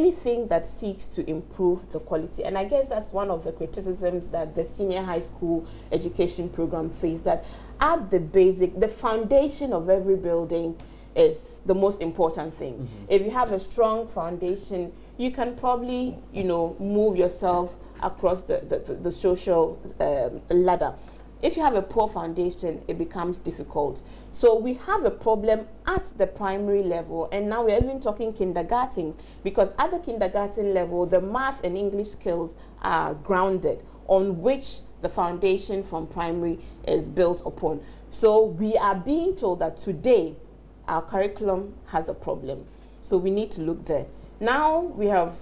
anything that seeks to improve the quality. And I guess that's one of the criticisms that the senior high school education program faced, that at the basic, the foundation of every building is the most important thing. If you have a strong foundation, you can probably, you know, move yourself across the social ladder. If you have a poor foundation, it becomes difficult. So we have a problem at the primary level, and now we're even talking kindergarten, because at the kindergarten level, the math and English skills are grounded, on which the foundation from primary is built upon. So we are being told that today our curriculum has a problem. So we need to look there. Now we have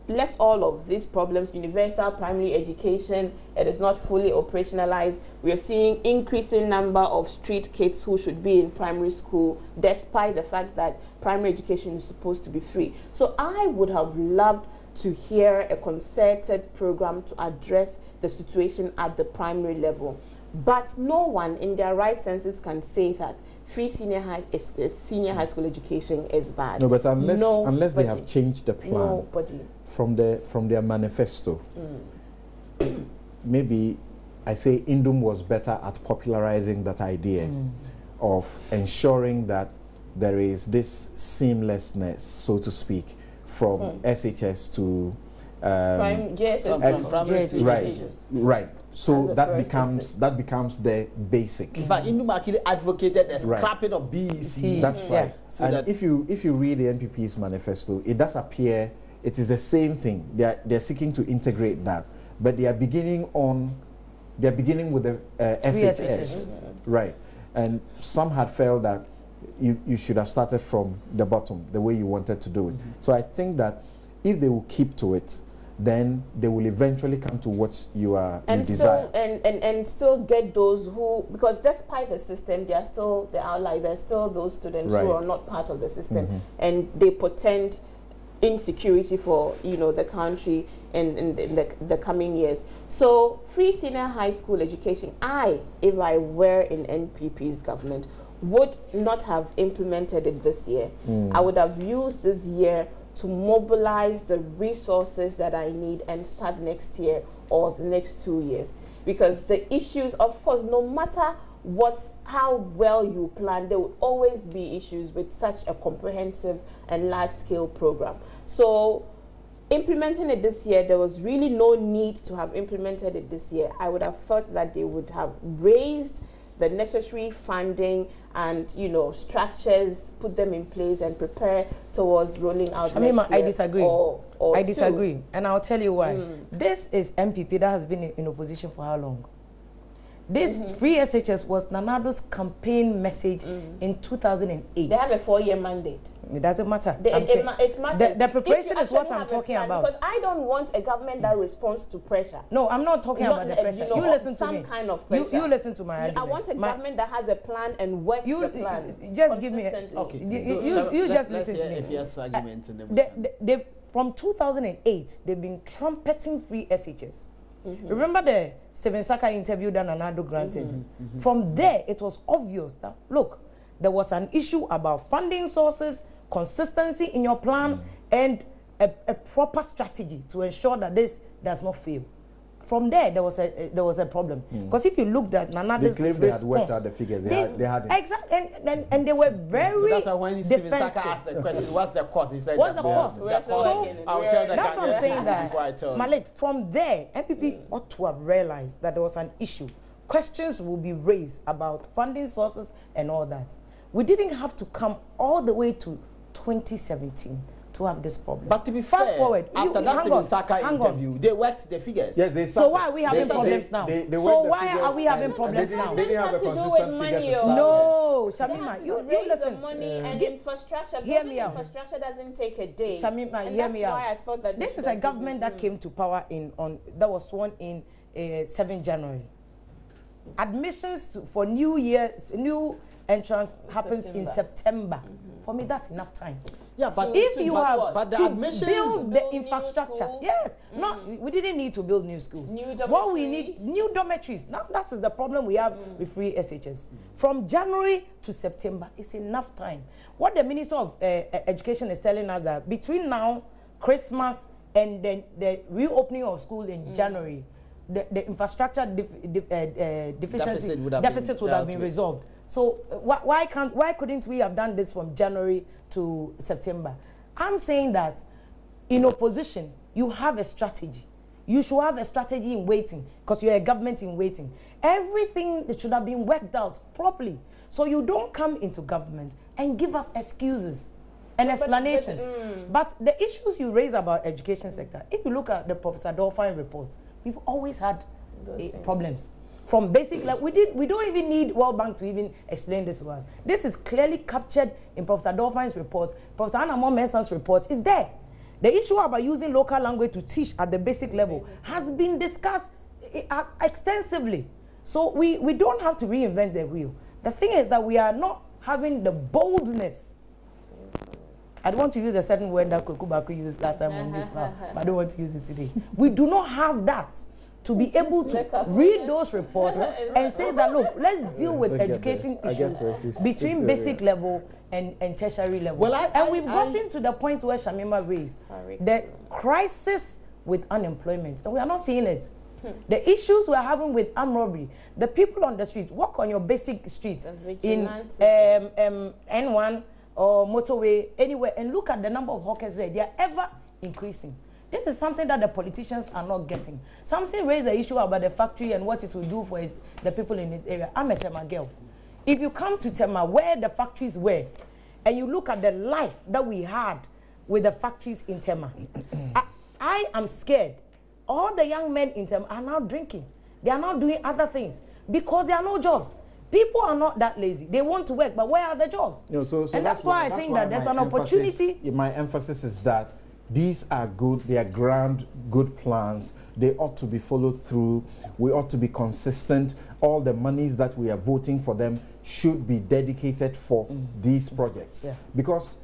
left all of these problems, universal primary education, it is not fully operationalized. We are seeing increasing number of street kids who should be in primary school, despite the fact that primary education is supposed to be free. So I would have loved to hear a concerted program to address the situation at the primary level. But no one in their right senses can say that free senior high school education is bad. No, but unless they have changed the plan from their manifesto, maybe I say Indum was better at popularizing that idea of ensuring that there is this seamlessness, so to speak, from SHS to JSS, right. So that becomes the basic. In fact, Indum actually advocated a scrapping of BEC. That's right. So and if you read the NPP's manifesto, it does appear it is the same thing. They're seeking to integrate that, but they are beginning with the SHS, right? And some had felt that you should have started from the bottom, the way you wanted to do it. So I think that if they will keep to it, then they will eventually come to what you desire. And still get those who, because despite the system, they are still the outlier. There's still those students who are not part of the system, and they portend insecurity for, you know, the country in the coming years. So free senior high school education, if I were in NPP's government, would not have implemented it this year. I would have used this year to mobilize the resources that I need and start next year or the next 2 years. Because the issues, of course, no matter how well you plan, there will always be issues with such a comprehensive and large-scale program. So implementing it this year, there was really no need to have implemented it this year. I would have thought that they would have raised the necessary funding and, you know, structures, put them in place and prepare towards rolling out next year. I disagree. I disagree. And I'll tell you why. This is MPP that has been in opposition for how long? This free SHS was Nanado's campaign message in 2008. They have a 4-year mandate. It doesn't matter. It matters. The preparation is what I'm talking about. Because I don't want a government that responds to pressure. No, I'm not talking about the pressure. You listen to me. Some kind of pressure. You listen to my argument. I want a government that has a plan and works the plan. Just give me okay. You just listen to me. Afia's argument and from 2008, they've been trumpeting free SHS. Remember the Stephen Saka interview that Nanado granted? From there, it was obvious that, look, there was an issue about funding sources, consistency in your plan, and a proper strategy to ensure that this does not fail. From there, there was a problem. Because if you looked at Nanado's response, they had worked out the figures. They had exactly, and they were very so that's why when Stephen Saka asked the question, what's the cost? He said, what's the cost? So I'll tell the that's what I'm saying. That before I tell Malik, from there, MPP ought to have realized that there was an issue. Questions will be raised about funding sources and all that. We didn't have to come all the way to 2017 to have this problem. But to be fast forward, after that Stephen Saka interview, they worked the figures. Yes, they started. So why are we having problems now? So why are we having problems now? They didn't have a consistent figure to start. No, Shamima, you listen. The money and infrastructure. Hear me out. Infrastructure doesn't take a day. Shamima, and hear me out. That's why I thought that this is a government that came to power that was sworn in 7 January. Admissions for new entrance happens in September. For me, that's enough time. Yeah, but if you have but the to admissions build the infrastructure, yes, we didn't need to build new schools. What we need, new dormitories. Now that is the problem we have with free SHS. From January to September is enough time. What the Minister of Education is telling us that between now Christmas, and then the reopening of school in January, the infrastructure deficiency deficit would have been resolved. So why couldn't we have done this from January to September? I'm saying that in opposition, you have a strategy. You should have a strategy in waiting, because you're a government in waiting. Everything should have been worked out properly. So you don't come into government and give us excuses and explanations. But the issues you raise about education sector, if you look at the Professor Dolphin report, we've always had problems. From basic, like we don't even need World Bank to even explain this to us. This is clearly captured in Professor Dolphin's report. Professor Anamon Mensah's report is there. The issue about using local language to teach at the basic level has been discussed extensively. So we don't have to reinvent the wheel. The thing is that we are not having the boldness. I don't want to use a certain word that Kukubaku used last time on this file, but I don't want to use it today. We do not have that to be able to read those reports and say that, look, let's deal with education issues between basic level and tertiary level. Well, we've gotten to the point where Shamima raised the crisis with unemployment, and we are not seeing it. The issues we're having with armed robbery, the people on the street, walk on your basic streets in N1 or motorway, anywhere, and look at the number of hawkers there. They are ever increasing. This is something that the politicians are not getting. Something raised the issue about the factory and what it will do for the people in its area. I'm a Tema girl. If you come to Tema, where the factories were, and you look at the life that we had with the factories in Tema, I am scared. All the young men in Tema are now drinking. They are now doing other things because there are no jobs. People are not that lazy. They want to work, but where are the jobs? You know, so and that's why I think that there's an opportunity. My emphasis is that these are good, they are grand, good plans. They ought to be followed through. We ought to be consistent. All the monies that we are voting for them should be dedicated for these projects. Yeah. Because,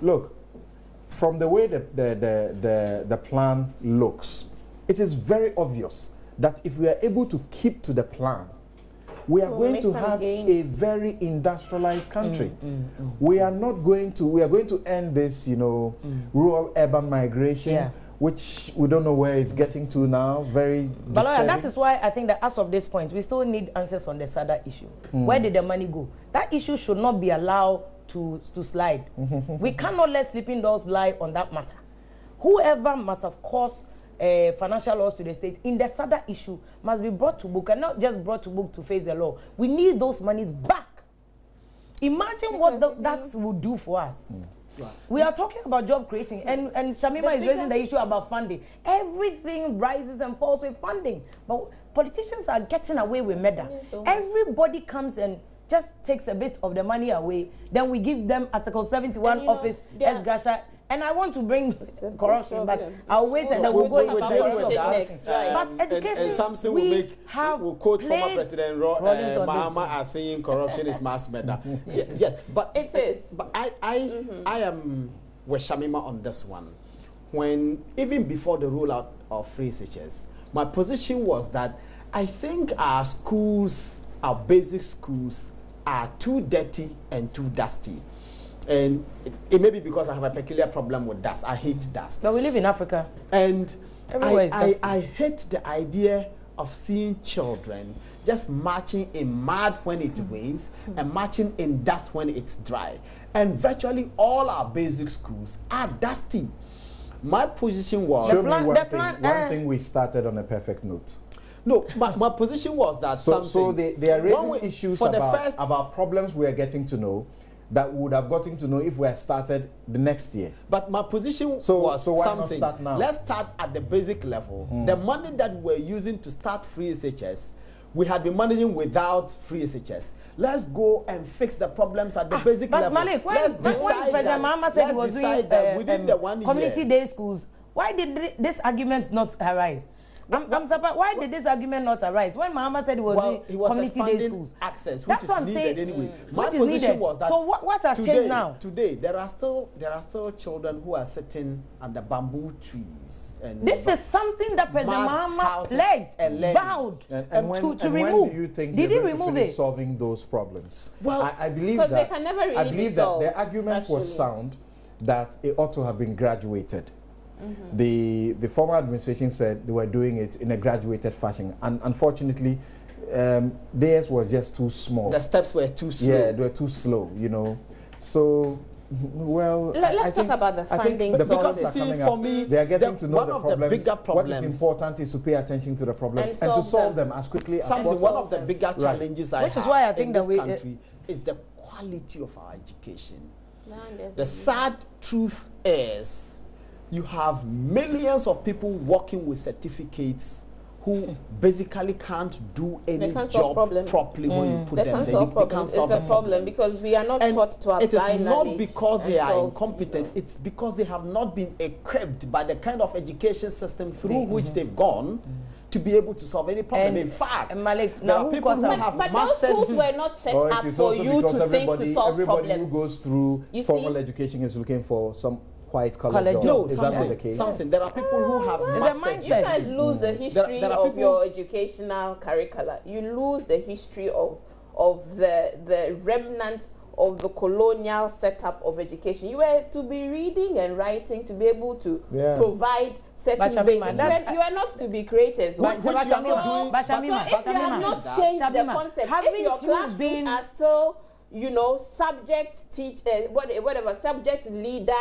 look, from the way the plan looks, it is very obvious that if we are able to keep to the plan, we are going to have a very industrialized country. We are not going to, we are going to end this, you know, rural-urban migration, which we don't know where it's getting to now, very But that is why I think that as of this point, we still need answers on the SADA issue. Where did the money go? That issue should not be allowed to slide. We cannot let sleeping dogs lie on that matter. Whoever must have caused financial loss to the state in the SADA issue must be brought to book, and not just brought to book to face the law. We need those monies back. Imagine what that would do for us. We are talking about job creation, and Shamima is raising the issue about funding. Everything rises and falls with funding, but politicians are getting away with murder. Everybody comes and just takes a bit of the money away, then we give them Article 71 office, ex gratia. And I want to bring corruption, but I'll wait and then we'll go with the issue of corruption. But education, and something will quote former President Mahama as saying corruption is mass murder. Yes, but it is. But I am with Shamima on this one. When even before the rollout of free SHS, my position was that I think our schools, our basic schools, are too dirty and too dusty. And it may be because I have a peculiar problem with dust. I hate dust. But we live in Africa. And I hate the idea of seeing children just marching in mud when it rains and marching in dust when it's dry. And virtually all our basic schools are dusty. My position was... Show me one thing we started on a perfect note. No, my position was that So they are raising issues about problems we are getting to know that we would have gotten to know if we had started the next year. But my position was why something. Not start now? Let's start at the basic level. The money that we're using to start free SHS, we had been managing without free SHS. Let's go and fix the problems at the basic level. But Malik, when President Mahama said he was doing within the 1 year community day schools, why did this argument not arise? I'm surprised. Why did this argument not arise? When Mahama said he was doing community day schools. Access, which is needed anyway. My position was that. So what has changed now? Today, there are still children who are sitting under bamboo trees. And this is something that President Mahama pledged, vowed to remove. When do you think did he remove it? Solving those problems? Well, I believe that they can never really I believe that the argument was sound that it ought to have been graduated. The former administration said they were doing it in a graduated fashion, and unfortunately, theirs were just too small. The steps were too slow. Yeah, they were too slow, you know. So, well, let's talk about the funding. Because you see, for me, they are getting to know one the of problems. the bigger problems. What is important is to pay attention to the problems and to solve them as quickly as Something, possible. one of the bigger challenges I Which is have why I think in that this country is the quality of our education. The sad truth is, you have millions of people working with certificates who basically can't do any job properly when you put them there. They can't solve the problem because we are not taught to apply it is not knowledge because they are incompetent, it's because they have not been equipped by the kind of education system through which they've gone to be able to solve any problem. In fact, Malik, there are people who have but masters. Those schools were not set up for you to think to solve everybody problems. Who goes through formal education is looking for some white-collar job. No, is that not the case? There are people who have masters. You guys lose the history of your educational curricula. You lose the history of the remnants of the colonial setup of education. You were to be reading and writing to be able to provide certain basic. You are not to be creators. Which you are not doing. If you have not changed the concept, if your classrooms are still, you know, subject whatever subject leader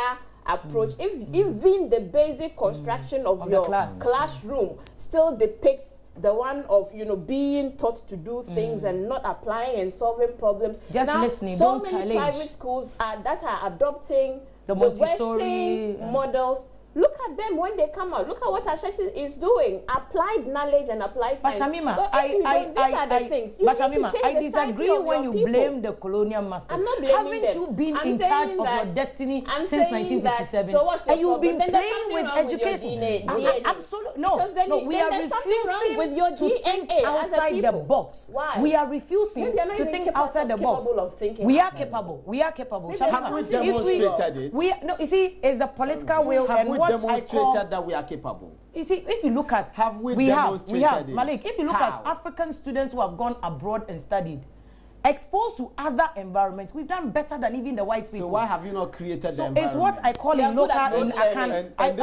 approach, if even the basic construction of your classroom still depicts the one of, you know, being taught to do things and not applying and solving problems. Just now, listening, so don't many challenge. private schools that are adopting the Montessori Western models. Look at them when they come out. Look at what SHS is doing. Applied knowledge and applied science. Shamima, so I disagree when you blame the colonial masters. I'm not blaming Haven't them. you been I'm in charge of that, your destiny I'm since 1957? So what's your and you've been problem? playing with education. Absolutely. No, we are refusing with your to think outside the box. Why? We are refusing to think outside the box. We are capable. We are capable. Have we demonstrated it? No, you see, it's the political will and what I call that we are capable. You see, if you look at we have Malik, if you look at African students who have gone abroad and studied, exposed to other environments, we've done better than even the white people. So why have you not created the environment? It's what I call in local in Akan. And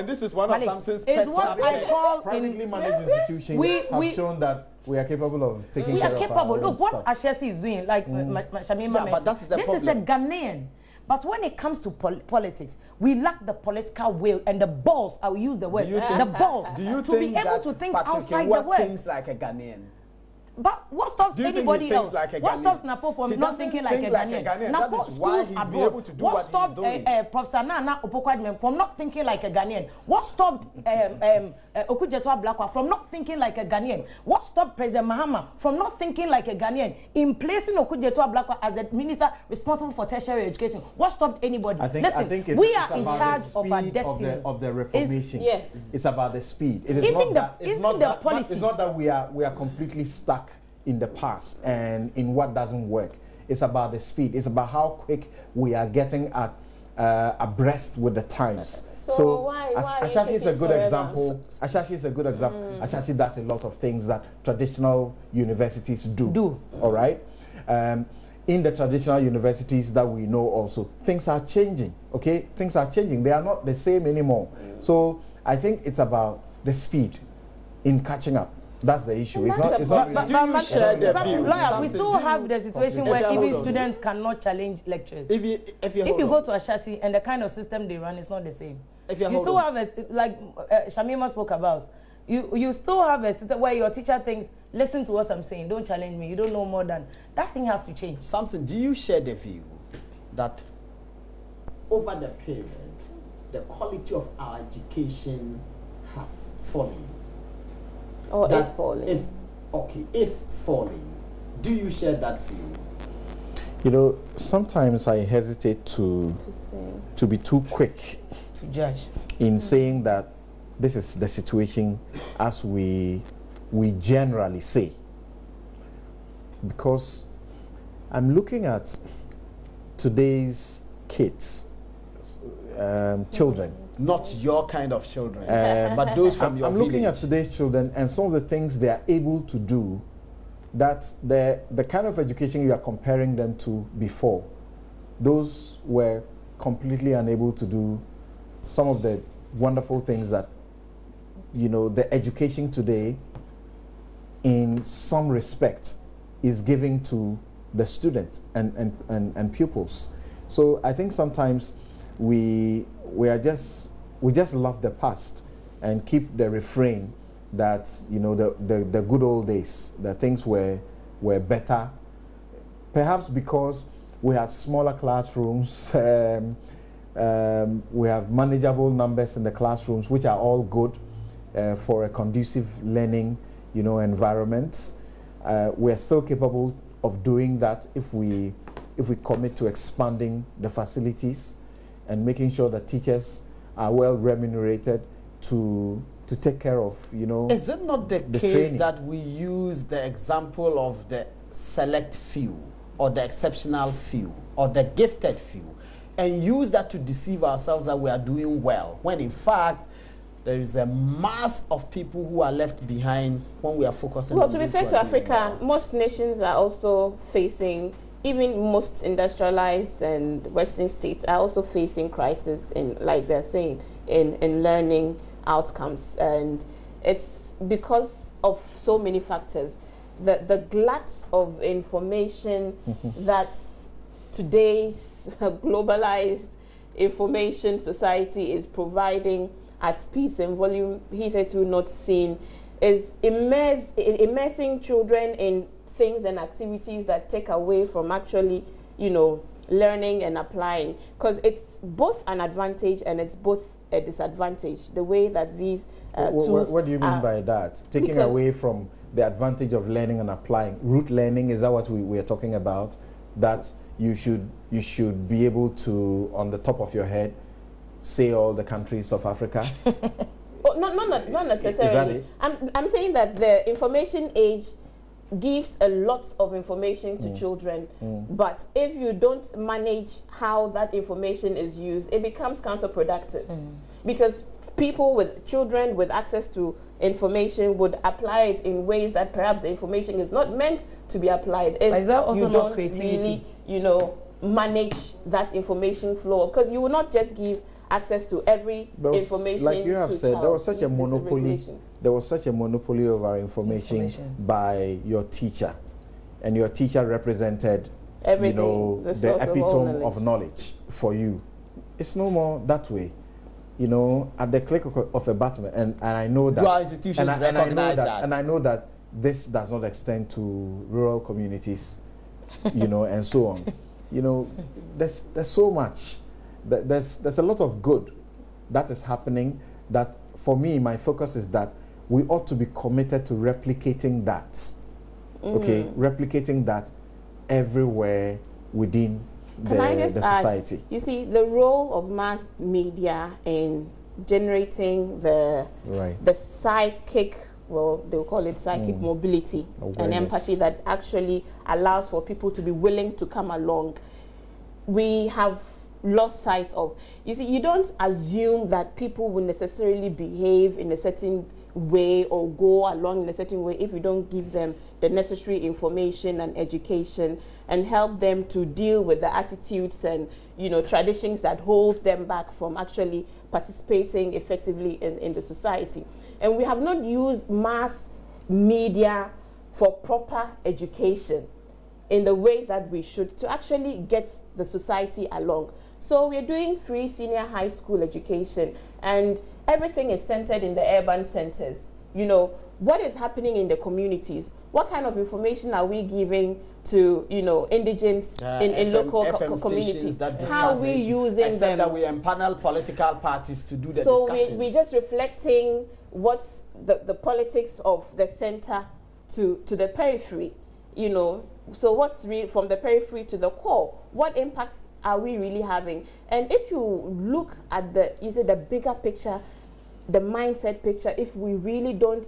this is one of Samson's pet subjects. What I call privately managed institutions have shown that we are capable of taking care of our own Look, what stuff. SHS is doing, like Shamima mentioned, but that's the problem. This is a Ghanaian. But when it comes to politics, we lack the political will and the balls. I will use the word, the balls, to be able to think outside the world. Thinks like a Ghanaian? But what stops anybody else? What stops Napo from not thinking like a Ghanaian? Napo schools abroad. What stopped Professor Nana Opokwadmen from not thinking like a Ghanaian? What stopped Okujetua Blakwa from not thinking like a Ghanaian? What stopped President Mahama from not thinking like a Ghanaian in placing Okujetua Blakwa as the minister responsible for tertiary education? What stopped anybody? I think we are in charge of our destiny. Of the reformation. Yes. It's about the speed. It is Even it's not that we are completely stuck in the past and in what doesn't work. It's about the speed. It's about how quick we are getting at abreast with the times. So Ashashi is a good example. Ashashi is a good example. Ashashi does a lot of things that traditional universities do. All right. In the traditional universities that we know also, things are changing. Okay, things are changing. They are not the same anymore. So I think it's about the speed in catching up. That's the issue. It's not really. Do you share the view? We still have the situation where even students cannot challenge lectures. If you go to Ashasi and the kind of system they run, it's not the same. You still have like Shamima spoke about. You still have a system where your teacher thinks, listen to what I'm saying, don't challenge me, you don't know more than. That thing has to change. Samson, do you share the view that over the period, the quality of our education has fallen? Or is falling? Is falling. Do you share that view? You know, sometimes I hesitate to be too quick to judge in saying that this is the situation as we generally say, because I'm looking at today's kids, children. Not your kind of children, but those from your village. I'm looking at today's children and some of the things they are able to do, that the kind of education you are comparing them to before, those were completely unable to do some of the wonderful things that, you know, the education today, in some respect, is giving to the student and pupils. So I think sometimes we just love the past and keep the refrain that, you know, the good old days, that things were better, perhaps because we had smaller classrooms, we have manageable numbers in the classrooms, which are all good for a conducive learning, you know, environment. We are still capable of doing that if we commit to expanding the facilities and making sure that teachers are well remunerated to take care of, you know. Is it not the case training that we use the example of the select few, or the exceptional few, or the gifted few, and use that to deceive ourselves that we are doing well, when in fact there is a mass of people who are left behind when we are focusing on Well, to be fair to Africa, most nations are also facing, even most industrialized and Western states are also facing crisis in, like they're saying, in learning outcomes. And it's because of so many factors. The glut of information that today's globalized information society is providing at speeds and volume hitherto not seen is immersing children in things and activities that take away from actually, you know, learning and applying, because it's both an advantage and it's both a disadvantage, the way that these tools what do you mean by that? Taking away from the advantage of learning and applying. Root learning, is that what we are talking about? That you should be able to, on the top of your head, say all the countries of Africa? Oh, not necessarily. Is that it? I'm saying that the information age gives a lot of information to children, but if you don't manage how that information is used, it becomes counterproductive, because children with access to information would apply it in ways that perhaps the information is not meant to be applied. If is that also you not don't creativity? really, you know, manage that information flow, because you will not just give access to every information. Like you have said, there was such a monopoly. There was such a monopoly of our information by your teacher, and your teacher represented everything, you know, the epitome of knowledge for you. It's no more that way. You know, at the click of a button, and I know that. Your institutions recognize that. And I know that this does not extend to rural communities, you know, and so on. You know, there's so much. There's a lot of good that is happening, that for me, my focus is that we ought to be committed to replicating that. Okay, replicating that everywhere within the society. You see, the role of mass media in generating the psychic, well, they'll call it psychic mobility and empathy that actually allows for people to be willing to come along, we have lost sight of. You see, you don't assume that people will necessarily behave in a certain way or go along in a certain way if you don't give them the necessary information and education and help them to deal with the attitudes and, you know, traditions that hold them back from actually participating effectively in the society. And we have not used mass media for proper education in the ways that we should to actually get the society along. So we're doing free senior high school education, and everything is centered in the urban centers. You know, what is happening in the communities? What kind of information are we giving to, you know, indigents in local communities? How are we using them? That we empanel political parties to do the discussions. So we're just reflecting what's the politics of the center to the periphery, you know. So what's from the periphery to the core? What impacts are we really having? And if you look at the bigger picture, the mindset picture, if we really don't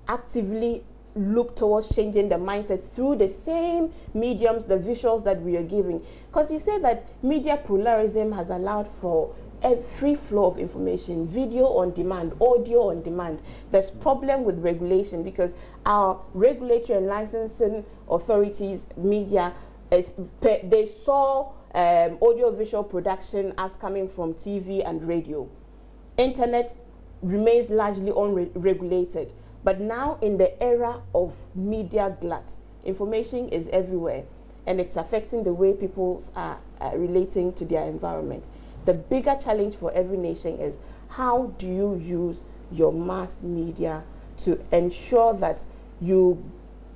actively look towards changing the mindset through the same mediums, the visuals that we are giving, because you say that media pluralism has allowed for a free flow of information, video on demand, audio on demand. There's problem with regulation because our regulatory and licensing authorities, media, they saw audiovisual production as coming from TV and radio. internet remains largely unregulated. But now, in the era of media glut, information is everywhere, and it's affecting the way people are relating to their environment. The bigger challenge for every nation is, how do you use your mass media to ensure that you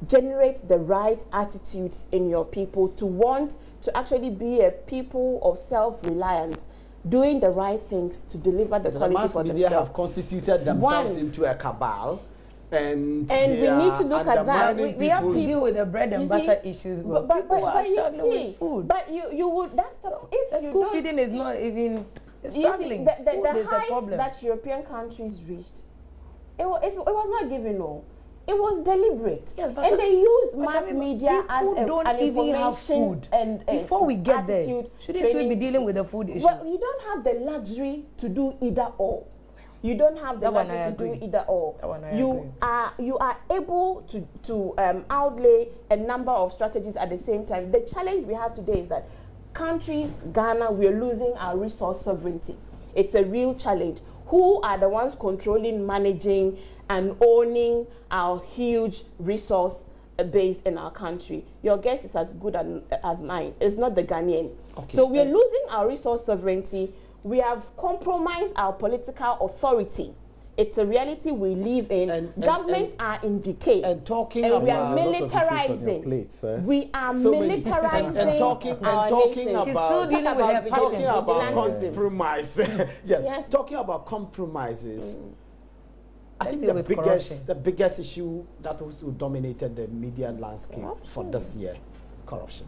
generate the right attitudes in your people to want to actually be a people of self-reliance, doing the right things to deliver the quality mass for media themselves. have constituted themselves into a cabal, and we need to look at that. We have to deal with the bread and butter issues, but people are struggling with food. But you would, that's the, if the school feeding is not even struggling. The heights that European countries reached, it was not given, no. It was deliberate. Yes, and they used mass Shami, media as an information and before we get there, shouldn't we be dealing with the food issue? Well, you don't have the luxury to do either or. You don't have the luxury to do either or. You are able to outlay a number of strategies at the same time. The challenge we have today is that countries, Ghana, we are losing our resource sovereignty. It's a real challenge. Who are the ones controlling, managing, and owning our huge resource base in our country? Your guess is as good as mine. It's not the Ghanaian. Okay. So we're losing our resource sovereignty. We have compromised our political authority. It's a reality we live in. Governments are in decay. And talking and about we are militarizing. We are militarizing talking about compromise. Yes. Talking about compromises. I think the biggest issue that also dominated the media landscape for this year, corruption.